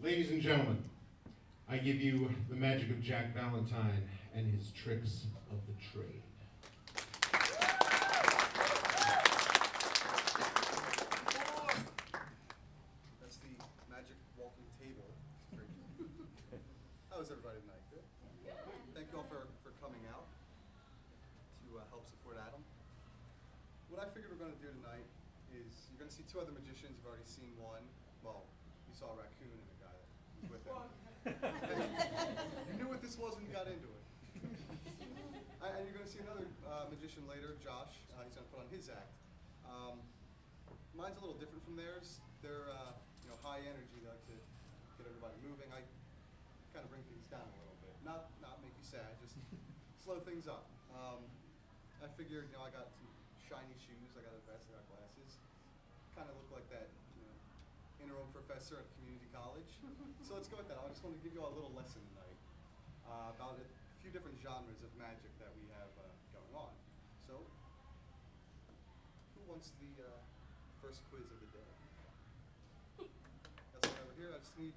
Ladies and gentlemen, I give you the magic of Jack Valentine and his tricks of the trade. That's the magic walking table. How was everybody tonight? Good? Thank you all for coming out to help support Adam. What I figured we're going to do tonight is you're going to see two other magicians. You've already seen one. Well, you saw a raccoon and a guy that was with him. You knew what this was when you got into it. And you're going to see another magician later, Josh. He's going to put on his act. Mine's a little different from theirs. They're high energy, they like to get everybody moving. I kind of bring things down a little bit. Not make you sad, just slow things up. I figured, I got some shiny shoes, I got a vest, I got glasses. Kind of look like that, interim professor at community college. So let's go with that. I just want to give you all a little lesson tonight about a few different genres of magic that we have going on. So, who wants the first quiz of the day? That's one over here. I just need,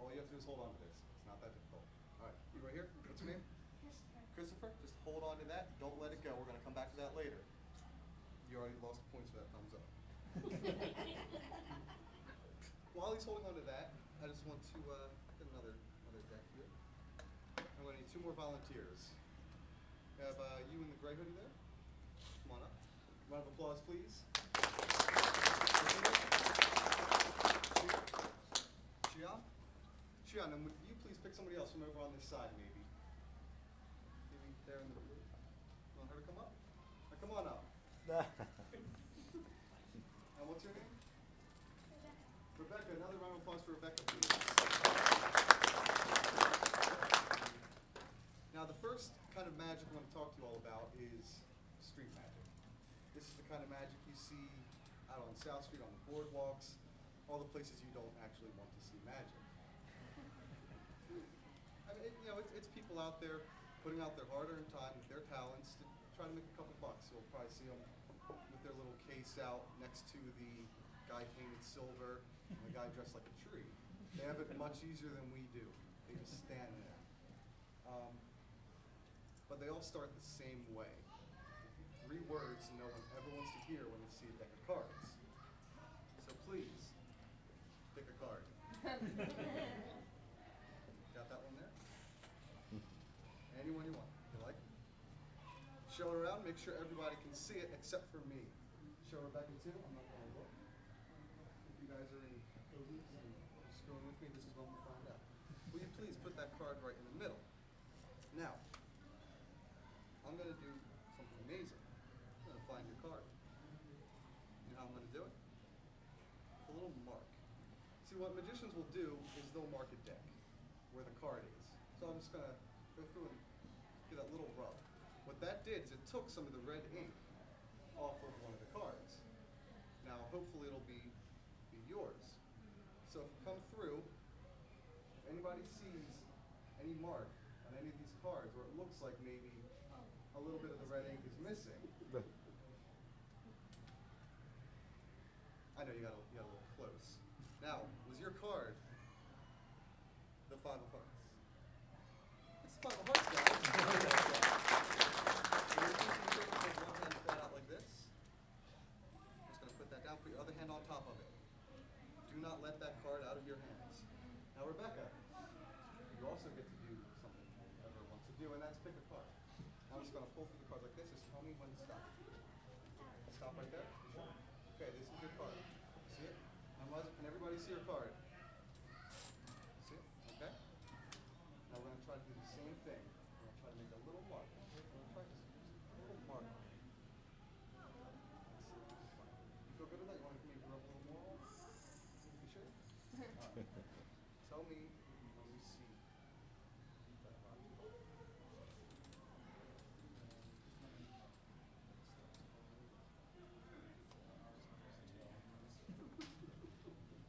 all you have to do is hold on to this. It's not that difficult. All right, you right here? What's your name? Christopher. Just hold on to that. Don't let it go. We're going to come back to that later. You already lost points for that thumbs up. While he's holding on to that, I just want to get another deck here. I'm going to need two more volunteers. We have you in the gray hoodie there. Come on up. Round of applause, please. Chian, and would you please pick somebody else from over on this side, maybe? Maybe there in the blue. You want her to come up? Now, come on up. And what's your name? Rebecca. Another round of applause for Rebecca, please. Now, the first kind of magic I want to talk to you all about is street magic. This is the kind of magic you see out on South Street, on the boardwalks, all the places you don't actually want to see magic. I mean, it's people out there putting out their hard-earned time with their talents to try to make a couple bucks. You'll probably see them with their little case out next to the guy painted silver and the guy dressed like a tree. They have it much easier than we do. They just stand there. But they all start the same way. 3 words no one ever wants to hear when they see a deck of cards. So please, pick a card. Got that one there? Anyone you want. You like it? Show it around. Make sure everybody can see it except for me. Show Rebecca too. I'm not going to look. If you guys are in cozies and screwing with me, this is when we'll find out. Will you please put that card right in the middle? Now, I'm going to do something amazing. I'm going to find your card. You know how I'm going to do it? With a little mark. See, what magicians will do is they'll mark a deck where the card is. So I'm just going to go through and give that little rub. What that did is it took some of the red ink off of one of the cards. Now, hopefully it'll be yours. So if you come through, if anybody sees any mark on any of these cards where it looks like maybe a little bit of the red ink is missing, I know you got a little close. Now, was your card the 5 of hearts? It's the 5 of hearts, guys. So you're just going to put one hand flat out like this. I'm just going to put that down. Put your other hand on top of it. Do not let that card out of your hands. Now, Rebecca, you also get to do something everyone wants to do, and that's pick a card. I'm just going to pull through the cards like this. Just tell me when to stop. Stop right there. Okay, this is your card. See it? Can everybody see your card? See it? Okay. Now we're going to try to do the same thing. We're going to try to make a little mark. We're going to try this. A little mark. You feel good with that? You want to maybe rub a little more? You sure? All right. Tell me when you see that mark.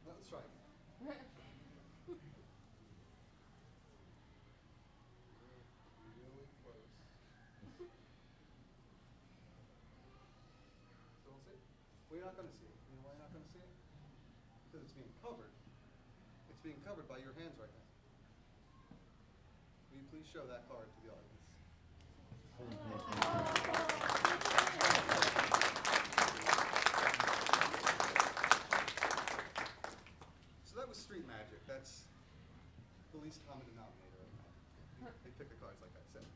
Let's try. Really close. Still see it? Well, you're not going to see it. You know why you're not going to see it? Because it's being covered. It's It's being covered by your hands right now. Will you please show that card to the audience? So that was street magic. That's the least common denominator. They pick the cards, like I said.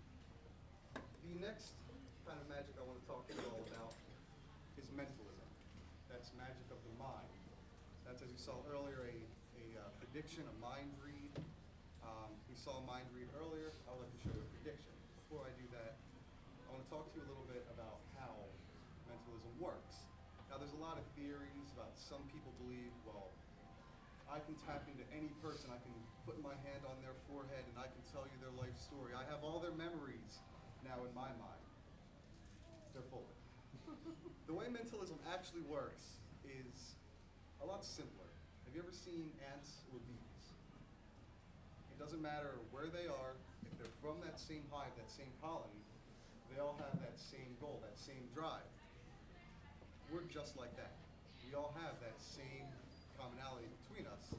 The next kind of magic I want to talk to you all about is mentalism. That's magic of the mind. That's, as you saw earlier, a prediction, a mind read. We saw a mind read earlier. I would like to show you a prediction. Before I do that, I want to talk to you a little bit about how mentalism works. Now, there's a lot of theories about some people believe, well, I can tap into any person. I can put my hand on their forehead and I can tell you their life story. I have all their memories now in my mind. They're full of it. The way mentalism actually works is a lot simpler. Have you ever seen ants or bees? It doesn't matter where they are, if they're from that same hive, that same colony, they all have that same goal, that same drive. We're just like that. We all have that same commonality between us.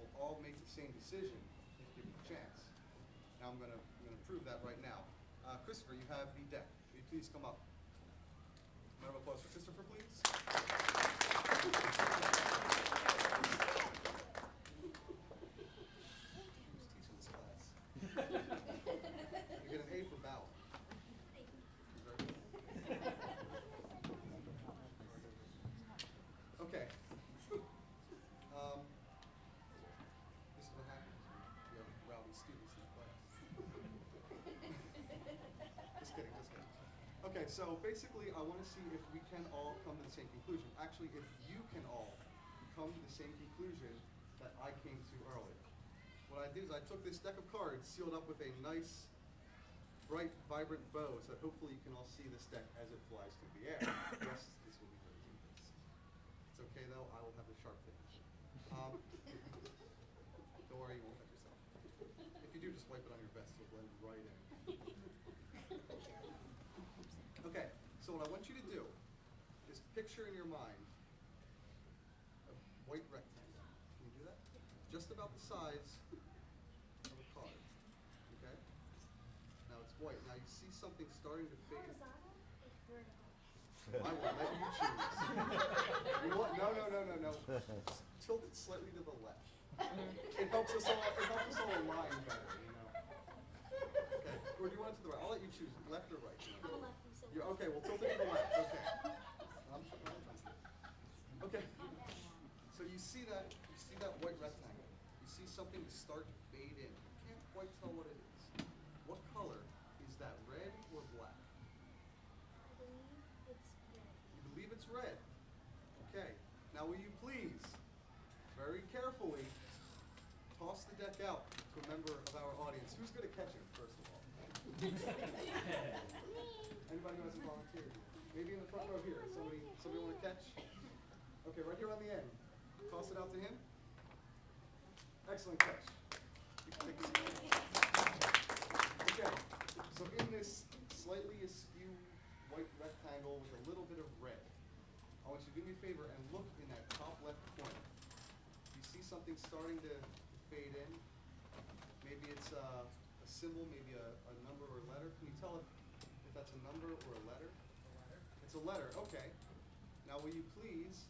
We'll all make the same decision if given a chance. Now I'm going to prove that right now. Christopher, you have the deck. Will you please come up? Round of applause for Christopher, please. You get an A for ballot. Okay. This is what happens when you have rowdy students in class. Just kidding, just kidding. Okay, so basically I want to see if we can all come to the same conclusion. Actually, if you can all come to the same conclusion that I came to earlier. What I did is I took this deck of cards, sealed up with a nice, bright, vibrant bow, so that hopefully you can all see this deck as it flies through the air. Yes, this will be very dangerous. It's okay though, I will have the sharp finish. Don't worry, you won't cut yourself. If you do, just wipe it on your vest, you'll blend right in. Okay, so what I want you to do is picture in your mind a white rectangle. Can you do that? Just about the size of a card. Okay? Now it's white. Now you see something starting to fade. Horizontal or vertical? I will let you choose. You want, no. Tilt it slightly to the left. It helps us all align better, you know. Okay. Or do you want it to the right? I'll let you choose, left or right. I'm a lefty, so. Okay, we'll tilt it to the left. Okay. Okay. So you see that white rectangle. You see something start to fade in. You can't quite tell what it is. What color is that, red or black? I believe it's red. You believe it's red. Okay. Now will you please, very carefully, toss the deck out to a member of our audience. Who's good at catching, first of all? Anybody who hasn't volunteered? Maybe in the front row here. Somebody want to catch? Okay, right here on the end. Toss it out to him. Excellent catch. You can take a seat. Okay, so in this slightly askew white rectangle with a little bit of red, I want you to do me a favor and look in that top left corner. You see something starting to fade in? Maybe it's a symbol, maybe a number or a letter. Can you tell if that's a number or a letter? A letter. It's a letter, okay. Now will you please,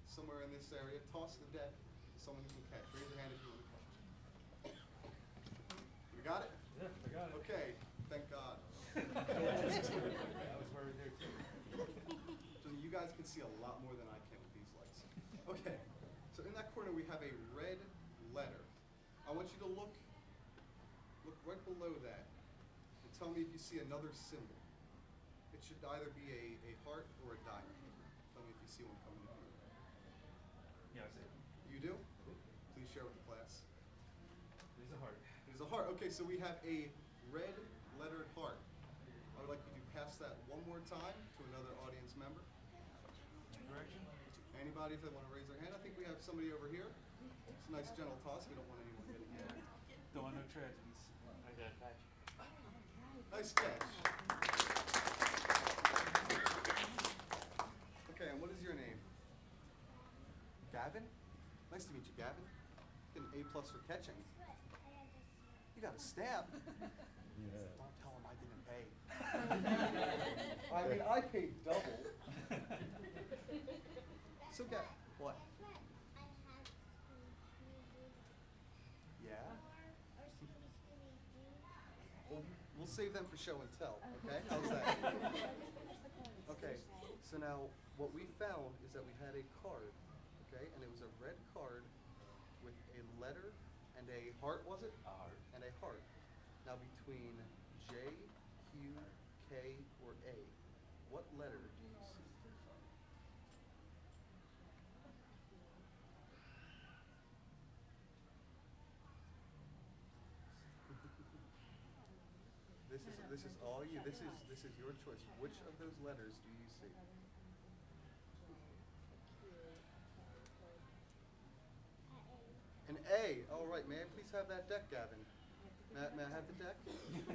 somewhere in this area, toss the deck to someone who can catch. Raise your hand if you want to catch. You got it? Yeah, I got it. Okay, thank God. I was worried there too. So you guys can see a lot more than I can with these lights. Okay, so in that corner we have a red letter. I want you to look right below that and tell me if you see another symbol. It should either be a heart or a diamond. Tell me if you see one coming in here. Yeah, I see it. You do? Please share with the class. There's a heart. It is a heart. Okay, so we have a red lettered heart. I would like you to pass that one more time to another audience member. Direction? Anybody, if they want to raise their hand? I think we have somebody over here. It's a nice gentle toss. We don't want anyone getting hit. Don't want no tragedies. I got it. Nice catch. Okay, and what is your name? Gavin? Nice to meet you, Gavin. Can plus for catching. You got a stamp? Don't tell him I didn't pay. I mean, I paid double. So get what? Yeah? Well, we'll save them for show and tell, okay? How's that? Okay, so now what we found is that we had a card, okay? And it was a red card with a letter and a heart, was it? A heart. And a heart. Now between J, Q, K, or A, what letter do you see? This is all you. This is your choice. Which of those letters do you see? An A. All right. May I please have that deck, Gavin? May I have the deck?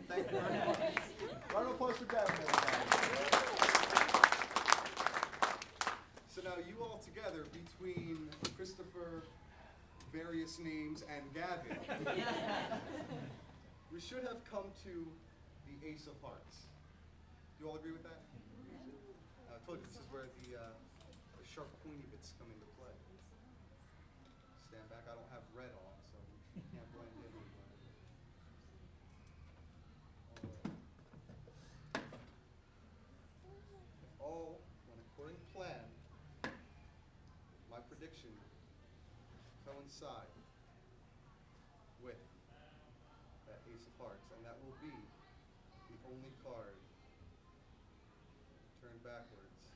Thank you very much. Round of applause for Gavin, everybody. So now you all together, between Christopher, various names, and Gavin, we should have come to the Ace of Hearts. Do you all agree with that? I told you this is where the sharp pointy bits come into play. Stand back. I don't have red on, so you can't blend in. If all went according to plan, my prediction coincide with that Ace of Hearts, and that will be the only card turned backwards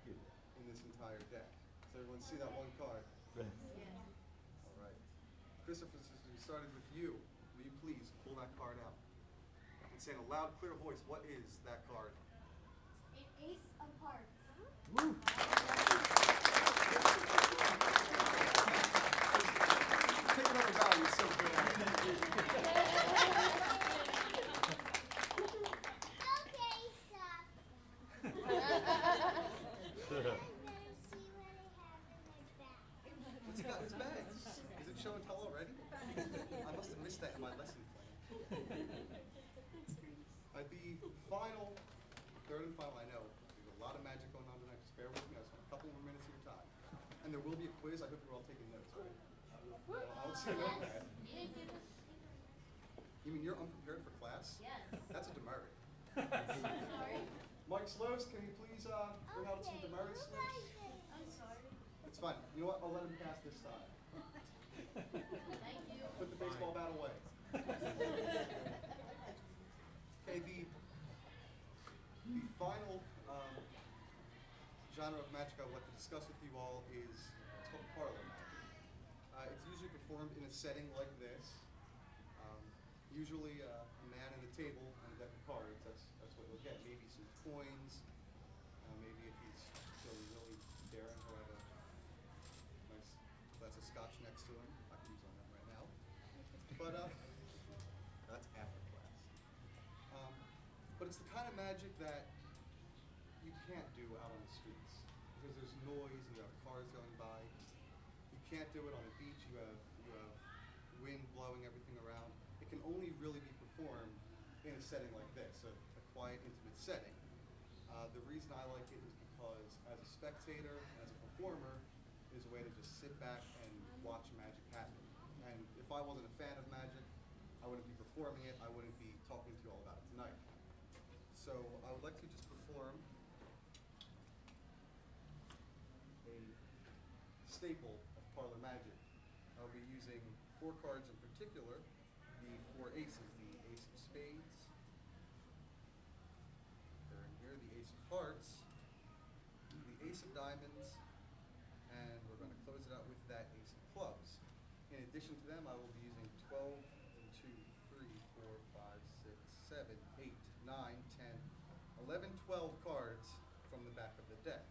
in this entire deck. Does everyone see that one card? All right. Christopher, since we started with you, will you please pull that card out and say in a loud, clear voice, what is that card? An ace of hearts. Woo! Taking over value is so good. Okay, stop. What's he got in his bag? Is it show and tell already? I must have missed that in my lesson plan. The final, third and final, I know, there's a lot of magic going on tonight. Just bear with me. I just want a couple more minutes of your time. And there will be a quiz. I hope you're all taking notes, right? I don't see a notepad. You mean you're unprepared for class? Yes. That's a demerit. Sorry. Mike Sloves, can you please bring out some demerit slips? I'm sorry. It's fine. You know what? I'll let him pass this time. Thank you. Put the baseball bat away. Okay, the final genre of magic I would like to discuss with you all is it's called parlor magic. It's usually performed in a setting like this. Usually a man and a table and a deck of cards. That's what you'll get. Maybe some coins. Maybe if he's feeling really daring, he'll have a nice glass of scotch next to him. I can use on that right now. But that's after class. But it's the kind of magic that you can't do out on the streets because there's noise and you have cars going by. You can't do it on a beach. You have wind blowing everything around. It can only really be performed in a setting like this, a quiet, intimate setting. The reason I like it is because as a spectator, as a performer, is a way to just sit back and watch magic happen. And if I wasn't a fan of magic, I wouldn't be performing it. I wouldn't be talking to you all about it tonight. So I would like to just perform a staple of parlor magic. I'll be using 4 cards in particular, the 4 aces, the ace of spades, they're in here, the ace of hearts, the ace of diamonds, and we're going to close it out with that ace of clubs. In addition to them, I will be using 12, 2, 3, 4, 5, 6, 7, 8, 9, 10, 11, 12 cards from the back of the deck.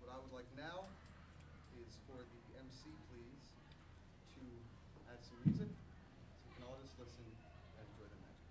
What I would like now is for the MC, please, to add some music so we can all just listen and enjoy the magic.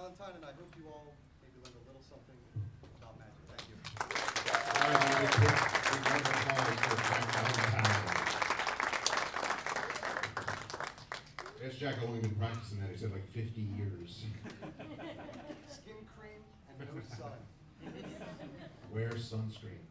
Valentine, and I hope you all maybe learned a little something about magic. Thank you. All right, now, big round of applause for Jack Valentine. Ask Jack how long he's been practicing that. He said like 50 years. Skin cream and no sun. Wear sunscreen.